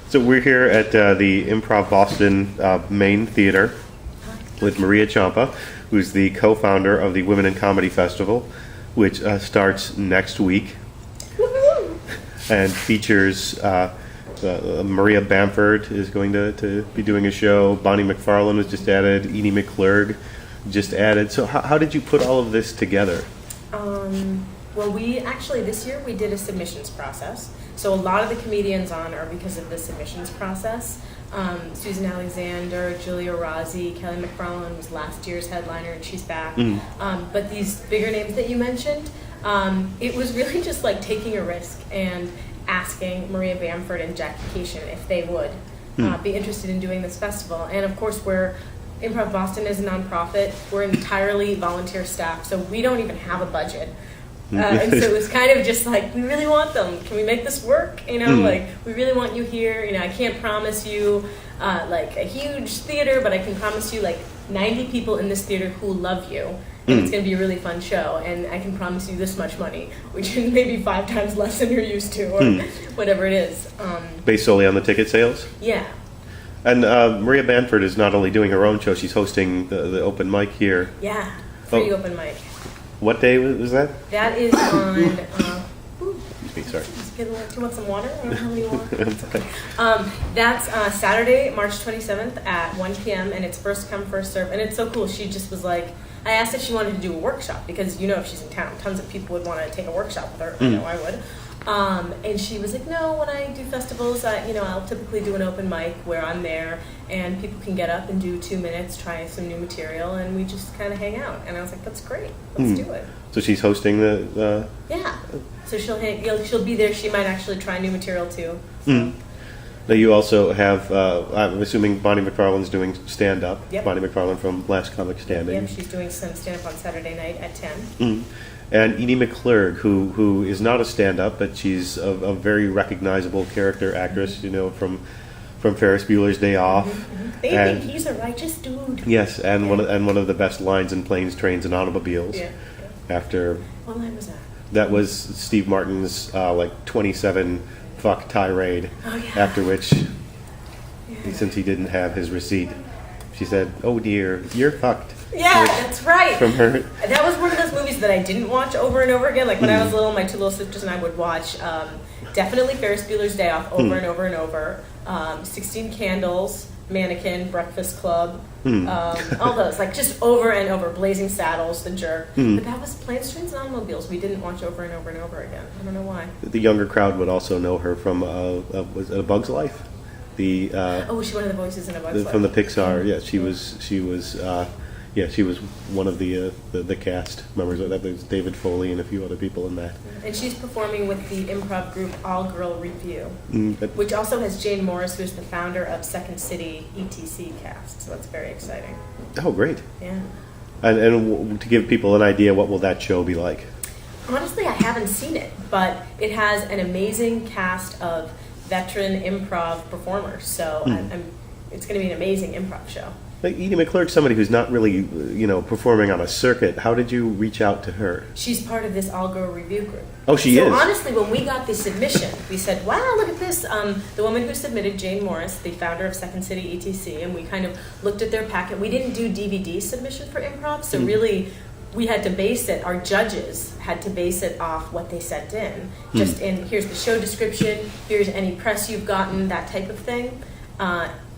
So we're here at the Improv Boston Main Theater with Maria Ciampa, who's the co-founder of the Women in Comedy Festival, which starts next week and features Maria Bamford is going to be doing a show. Bonnie McFarlane was just added. Edie McClurg just added. So how did you put all of this together? Well, we actually, this year we did a submissions process. So a lot of the comedians on are because of the submissions process. Susan Alexander, Julia Rossi, Kelly McFarlane was last year's headliner and she's back. But these bigger names that you mentioned, it was really just like taking a risk and asking Maria Bamford and Jackie Cation if they would be interested in doing this festival. And of course, Improv Boston is a nonprofit. We're entirely volunteer staff, so we don't even have a budget. And so it was kind of just like, we really want them. Can we make this work? Like, we really want you here. I can't promise you like a huge theater, but I can promise you like 90 people in this theater who love you. And it's going to be a really fun show. And I can promise you this much money, which is maybe 5 times less than you're used to, or whatever it is. Based solely on the ticket sales? Yeah. And Maria Bamford is not only doing her own show, she's hosting the open mic here. Yeah, free open mic. What day was that? That is on... Excuse me, sorry. Do you want some water? I don't know how many water. That's Saturday, March 27th at 1 p.m. and it's first come, first serve. And it's so cool. She just was like... I asked if she wanted to do a workshop because, if she's in town, tons of people would want to take a workshop with her. I know I would. And she was like, no, when I do festivals, I'll typically do an open mic where I'm there and people can get up and do 2 minutes, try some new material, and we just kind of hang out. And I was like, that's great. Let's do it. So she's hosting the... Yeah. So she'll be there. She might actually try new material too. So. Now you also have, I'm assuming Bonnie McFarlane's doing stand-up. Yep. Bonnie McFarlane from Last Comic Standing. Yep, she's doing some stand-up on Saturday night at 10. And Edie McClurg, who is not a stand-up, but she's a very recognizable character actress, from Ferris Bueller's Day Off. They think he's a righteous dude. Yes, and one of the best lines in Planes, Trains, and Automobiles. Yeah. After what line was that? That was Steve Martin's 27 fuck tirade. Oh, yeah. After which, since he didn't have his receipt, she said, "Oh dear, you're fucked." Yeah, that's right. From her. That was one of those movies that I didn't watch over and over again. Like when I was little, my 2 little sisters and I would watch definitely Ferris Bueller's Day Off over and over and over. 16 Candles, Mannequin, Breakfast Club, all those. Like just over and over. Blazing Saddles, The Jerk. But that was Planes, Trains, and Automobiles. We didn't watch over and over and over again. I don't know why. The younger crowd would also know her from was it A Bug's Life? Was she one of the voices in A Bug's Life? From the Pixar. Yeah, she was one of the cast members. That was David Foley and a few other people in that. And she's performing with the improv group All Girl Review, which also has Jane Morris, who's the founder of Second City ETC cast. So that's very exciting. Oh, great! Yeah. And to give people an idea, what will that show be like? Honestly, I haven't seen it, but it has an amazing cast of veteran improv performers. So it's going to be an amazing improv show. Like Edie McClurg, somebody who's not really, performing on a circuit. How did you reach out to her? She's part of this All Girl Review group. Oh, she is? So honestly, when we got the submission, we said, wow, look at this. The woman who submitted, Jane Morris, the founder of Second City ETC, and we kind of looked at their packet. We didn't do DVD submission for improv, so really we had to base it, our judges had to base it off what they sent in. Just in, here's the show description, here's any press you've gotten, that type of thing.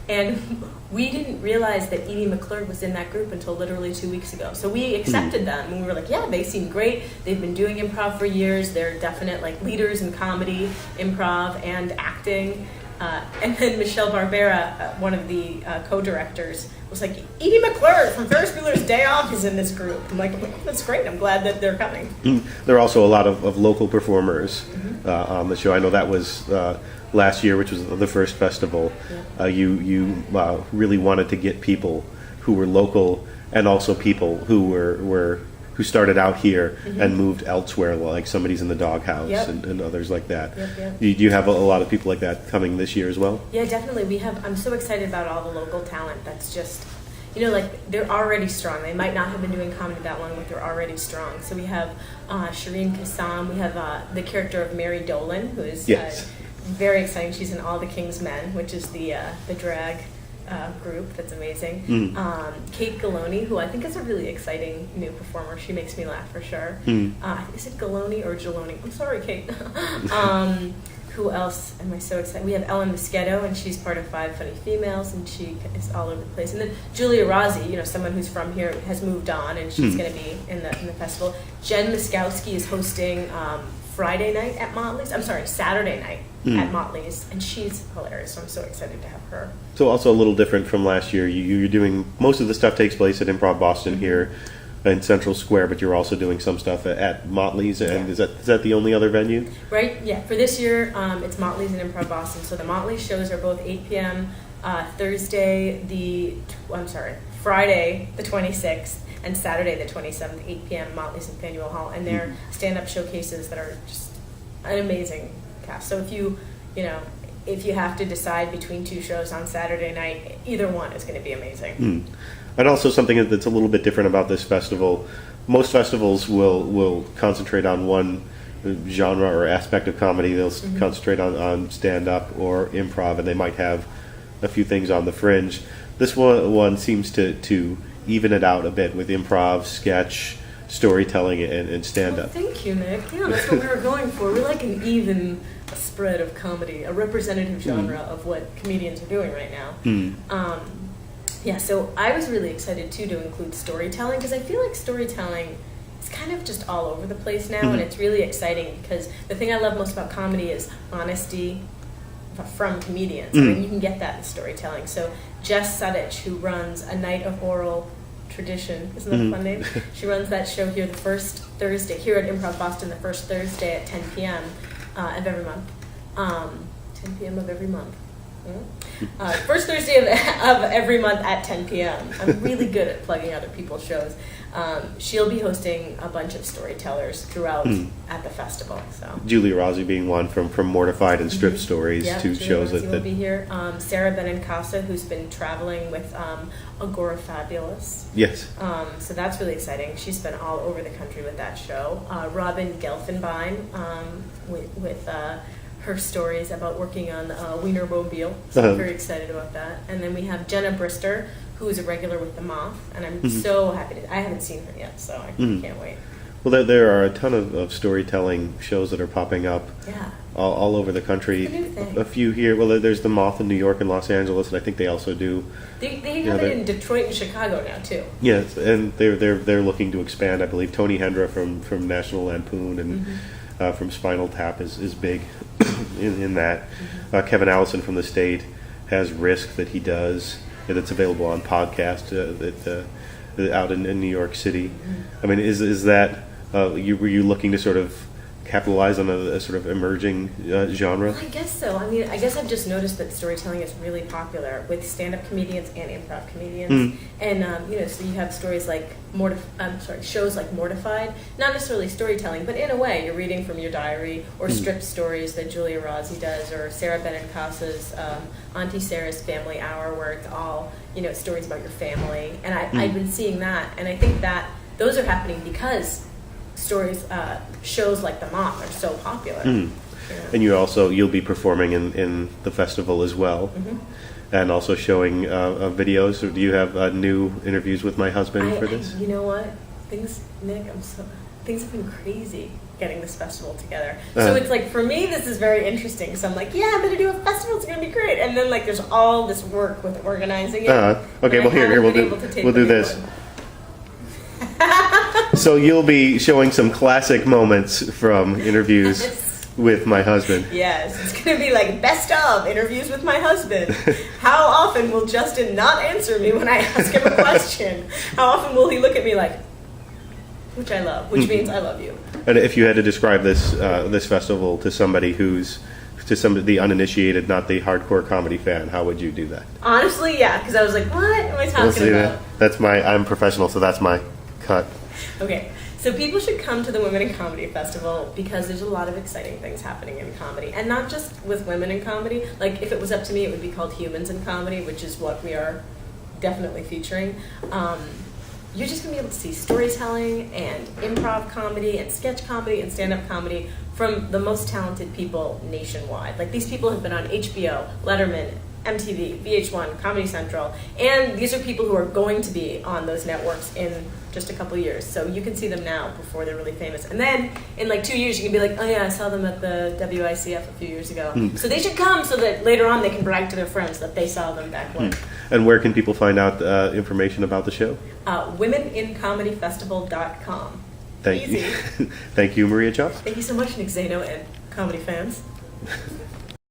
And we didn't realize that Edie McClurg was in that group until literally 2 weeks ago. So we accepted them, and we were like, yeah, they seem great. They've been doing improv for years. They're definite leaders in comedy, improv, and acting. And then Michelle Barbera, one of the co-directors, was like, Edie McClurg from Ferris Bueller's Day Off is in this group. I'm like, that's great. I'm glad that they're coming. There are also a lot of local performers on the show. I know that was last year, which was the first festival. Yeah. You really wanted to get people who were local and also people who started out here and moved elsewhere, like Somebody's in the Doghouse and others like that. Yep. Do you have a lot of people like that coming this year as well? Yeah, definitely. I'm so excited about all the local talent that's just, they're already strong. They might not have been doing comedy that long, but they're already strong. So we have Shireen Kassam. We have the character of Mary Dolan, who is very exciting. She's in All the King's Men, which is the drag group that's amazing. Kate Galoni, who I think is a really exciting new performer. She makes me laugh for sure. Is it Galoni or Geloni? I'm sorry, Kate. Who else am I so excited? We have Ellen Moschetto, and she's part of Five Funny Females, and she is all over the place. And then Julia Rossi, someone who's from here, has moved on, and she's going to be in the festival. Jen Miskowski is hosting Saturday night at Motley's, and she's hilarious, so I'm so excited to have her. So also a little different from last year. You're doing, most of the stuff takes place at Improv Boston here in Central Square, but you're also doing some stuff at Motley's, and is that the only other venue? Right, yeah. For this year, it's Motley's and Improv Boston. So the Motley's shows are both 8 p.m. Friday the 26th, and Saturday the 27th, 8 p.m. Motley's in Faneuil Hall, and they're stand-up showcases that are just an amazing cast. So if you have to decide between two shows on Saturday night, either one is going to be amazing. And also something that's a little bit different about this festival. Most festivals will concentrate on one genre or aspect of comedy. They'll concentrate on stand-up or improv, and they might have a few things on the fringe. This one seems to even it out a bit with improv, sketch, storytelling, and stand-up. Well, thank you, Nick. Yeah, that's what we were going for. We like an even spread of comedy, a representative genre of what comedians are doing right now. So I was really excited, too, to include storytelling, because I feel like storytelling is kind of just all over the place now, and it's really exciting, because the thing I love most about comedy is honesty from comedians. I mean, you can get that in storytelling. So Jess Sudich, who runs A Night of Oral Tradition, isn't that a fun name? She runs that show here the first Thursday, here at Improv Boston, the first Thursday at 10 p.m. Of every month. 10 p.m. of every month. First Thursday of every month at 10 p.m. I'm really good at plugging other people's shows. She'll be hosting a bunch of storytellers throughout at the festival. So Julia Rossi being one from Mortified and Strip Stories, two Julia shows Rossi that will be here. Sarah Benincasa, who's been traveling with Agorafabulous. Yes. So that's really exciting. She's been all over the country with that show. Robin Gelfenbein with her stories about working on Wienermobile. So I'm very excited about that. And then we have Jenna Brister, who is a regular with The Moth, and I'm so happy I haven't seen her yet, so I can't wait. Well, there are a ton of storytelling shows that are popping up all over the country. It's a new thing. A few here. Well, there's The Moth in New York and Los Angeles, and I think they also do. They have it in Detroit and Chicago now too. Yes, and they're looking to expand. I believe Tony Hendra from National Lampoon and from Spinal Tap is big in that. Kevin Allison from The State has Risk that he does. That's available on podcast out in New York City. I mean, is that were you looking to sort of capitalize on a sort of emerging genre? I guess so. I mean, I guess I've just noticed that storytelling is really popular with stand-up comedians and improv comedians. And so you have stories like shows like Mortified, not necessarily storytelling, but in a way, you're reading from your diary, or Strip Stories that Julia Rossi does, or Sarah Benincasa's Auntie Sarah's Family Hour, where it's all stories about your family. And I've been seeing that, and I think that those are happening because shows like The Moth are so popular. And you'll be performing in the festival as well, and also showing videos. Or do you have new interviews with my husband for this? You know what, things have been crazy getting this festival together. So it's like, for me, this is very interesting. So I'm like, I'm going to do a festival. It's going to be great. And then there's all this work with organizing it. Okay, well here we'll do this. So you'll be showing some classic moments from interviews with my husband. Yes, it's going to be like best of interviews with my husband. How often will Justin not answer me when I ask him a question? How often will he look at me like, which I love, which means I love you. And if you had to describe this festival to somebody the uninitiated, not the hardcore comedy fan, how would you do that? Honestly, because I was like, what am I talking about? I'm professional, so that's my cut. Okay, so people should come to the Women in Comedy Festival because there's a lot of exciting things happening in comedy. And not just with women in comedy. Like, if it was up to me, it would be called Humans in Comedy, which is what we are definitely featuring. You're just going to be able to see storytelling and improv comedy and sketch comedy and stand-up comedy from the most talented people nationwide. Like, these people have been on HBO, Letterman, MTV, VH1, Comedy Central, and these are people who are going to be on those networks in just a couple years. So you can see them now before they're really famous. And then in like 2 years, you can be like, oh yeah, I saw them at the WICF a few years ago. So they should come so that later on they can brag to their friends that they saw them back when. And where can people find out information about the show? WomenInComedyFestival.com. Thank Easy. you. Thank you, Maria Ciampa. Thank you so much, Nick Zano and comedy fans.